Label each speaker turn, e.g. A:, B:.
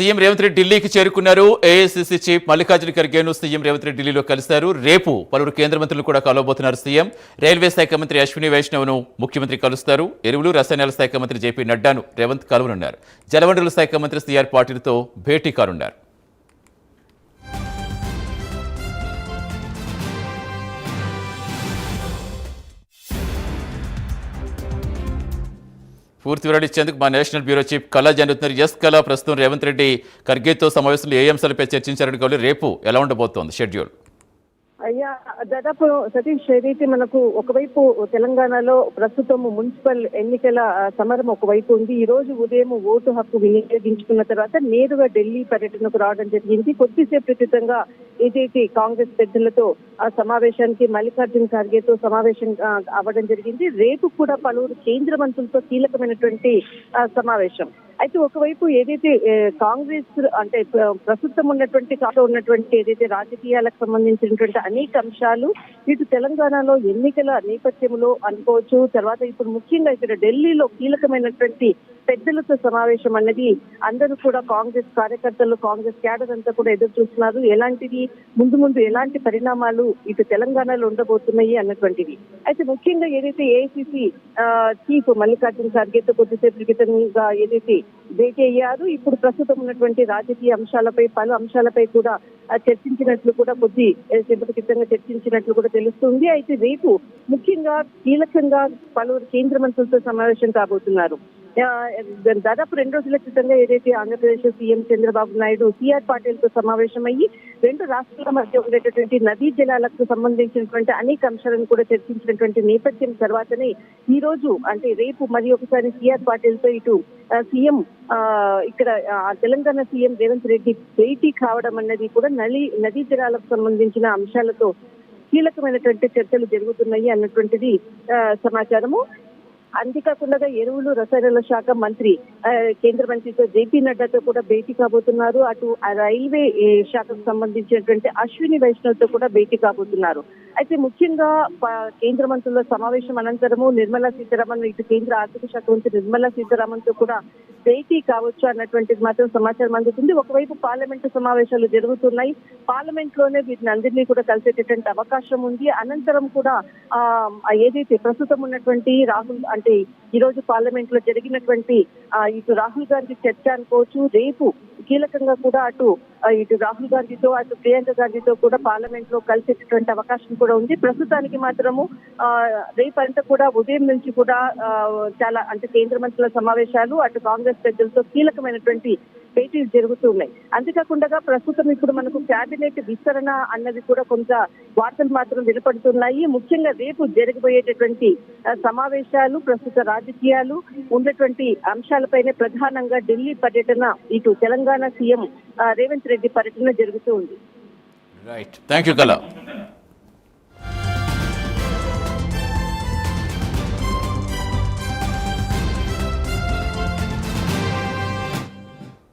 A: CM Revanth Reddy ఢిల్లీకి చేరుకున్నారు. AICC chief Mallikarjuna ఖర్గేను సీఎం రేవంత్ రెడ్డి ఢిల్లీలో కలిశారు. రేపు పలువురు కేంద్ర మంత్రులు కూడా కలవబోతున్నారు. సీఎం రైల్వే శాఖ మంత్రి అశ్విని వైష్ణవ్ను ముఖ్యమంత్రి కలుస్తారు. ఎరువులు రసాయనాల శాఖ మంత్రి జేపీ నడ్డాను రేవంత్ కలవనున్నారు. జలవనరుల శాఖ మంత్రి సిఆర్ పాటిల్తో భేటీ కానున్నారు. పూర్తి వివరాలు ఇచ్చేందుకు మా నేషనల్ బ్యూరో చీఫ్ కళా జరుగుతున్నారు. ఎస్ కళా, ప్రస్తుతం రేవంత్ రెడ్డి ఖర్గేతో సమావేశంలో ఏ అంశాలపై చర్చించారని కావాలి, రేపు ఎలా ఉండబోతోంది షెడ్యూల్?
B: అయ్యా, దాదాపు సతీష్, ఏదైతే మనకు ఒకవైపు తెలంగాణలో ప్రస్తుతం మున్సిపల్ ఎన్నికల సమరం ఒకవైపు ఉంది. ఈ రోజు ఉదయం ఓటు హక్కు వినియోగించుకున్న తర్వాత నేరుగా ఢిల్లీ పర్యటనకు రావడం జరిగింది. కొద్దిసేపు క్రితంగా ఏదైతే కాంగ్రెస్ పెద్దలతో ఆ సమావేశానికి మల్లికార్జున ఖర్గేతో సమావేశం అవ్వడం జరిగింది. రేపు కూడా పలువురు కేంద్ర మంత్రులతో కీలకమైనటువంటి సమావేశం. అయితే ఒకవైపు ఏదైతే కాంగ్రెస్ అంటే ప్రస్తుతం ఉన్నటువంటి ఏదైతే రాజకీయాలకు సంబంధించినటువంటి అనేక అంశాలు ఇటు తెలంగాణలో ఎన్నికల నేపథ్యంలో అనుకోవచ్చు. తర్వాత ఇప్పుడు ముఖ్యంగా ఇక్కడ ఢిల్లీలో కీలకమైనటువంటి పెద్దలతో సమావేశం అన్నది అందరూ కూడా కాంగ్రెస్ కార్యకర్తలు, కాంగ్రెస్ క్యాడర్ అంతా కూడా ఎదురు చూస్తున్నారు. ఎలాంటిది ముందు ఎలాంటి పరిణామాలు ఇటు తెలంగాణలో ఉండబోతున్నాయి అన్నటువంటిది. అయితే ముఖ్యంగా ఏదైతే ఏఐసీసీ చీఫ్ మల్లికార్జున ఖర్గేతో కొద్దిసేపు క్రితంగా ఏదైతే భేటీ అయ్యారు, ఇప్పుడు ప్రస్తుతం ఉన్నటువంటి రాజకీయ అంశాలపై పలు అంశాలపై కూడా చర్చించినట్లు కూడా కొద్దిసేపటి క్రితంగా చర్చించినట్లు కూడా తెలుస్తుంది. అయితే రేపు ముఖ్యంగా కీలకంగా పలువురు కేంద్ర మంత్రులతో సమావేశం కాబోతున్నారు. దాదాపు 2 రోజుల క్రితంగా ఏదైతే ఆంధ్రప్రదేశ్ సీఎం చంద్రబాబు నాయుడు సిఆర్ పాటిల్ తో సమావేశం అయ్యి 2 రాష్ట్రాల మధ్య ఉండేటటువంటి నదీ జలాలకు సంబంధించినటువంటి అనేక అంశాలను కూడా చర్చించినటువంటి నేపథ్యం తర్వాతనే ఈ రోజు అంటే రేపు మరి ఒకసారి సిఆర్ పాటిల్ తో ఇటు సీఎం ఇక్కడ తెలంగాణ సీఎం రేవంత్ రెడ్డి భేటీ కావడం అన్నది కూడా నదీ జలాలకు సంబంధించిన అంశాలతో కీలకమైనటువంటి చర్చలు జరుగుతున్నాయి అన్నటువంటిది సమాచారము. అంతేకాకుండా ఎరువులు రసాయనాల శాఖ మంత్రి కేంద్ర మంత్రితో జేపీ నడ్డాతో కూడా భేటీ కాబోతున్నారు. అటు రైల్వే శాఖకు సంబంధించినటువంటి అశ్విని వైష్ణవ్ తో కూడా భేటీ కాబోతున్నారు. అయితే ముఖ్యంగా కేంద్ర మంత్రుల సమావేశం అనంతరము నిర్మలా సీతారామన్ ఇటు కేంద్ర ఆర్థిక శాఖ మంత్రి నిర్మలా సీతారామన్ తో కూడా భేటీ కావచ్చు అన్నటువంటిది మాత్రం సమాచారం అందుతుంది. ఒకవైపు పార్లమెంటు సమావేశాలు జరుగుతున్నాయి. పార్లమెంట్ లోనే వీటిని అందరినీ కూడా కలిసేటటువంటి అవకాశం ఉంది. అనంతరం కూడా ఏదైతే ప్రస్తుతం ఉన్నటువంటి రాహుల్ అంటే ఈ రోజు పార్లమెంట్ లో జరిగినటువంటి ఇటు రాహుల్ గాంధీ చర్చ అనుకోవచ్చు. రేపు కీలకంగా కూడా ఇటు రాహుల్ గాంధీతో అటు ప్రియాంక గాంధీతో కూడా పార్లమెంట్ లో కలిసేటటువంటి అవకాశం కూడా ఉంది. ప్రస్తుతానికి మాత్రము రేపంతా కూడా ఉదయం నుంచి కూడా చాలా అంటే కేంద్ర మంత్రుల సమావేశాలు అటు కాంగ్రెస్ పెద్దలతో కీలకమైనటువంటి భేటీలు జరుగుతూ ఉన్నాయి. అంతేకాకుండా ప్రస్తుతం ఇప్పుడు మనకు కేబినెట్ విస్తరణ అన్నది కూడా కొంత వార్తలు మాత్రం వినపడుతున్నాయి. ముఖ్యంగా రేపు జరగబోయేటటువంటి సమావేశాలు ప్రస్తుత రాజకీయాలు ఉన్నటువంటి అంశాలపైనే ప్రధానంగా ఢిల్లీ పర్యటన ఇటు తెలంగాణ సీఎం రేవంత్ రెడ్డి పర్యటన జరుగుతూ ఉంది.
A: రైట్, థ్యాంక్ యూ కళ.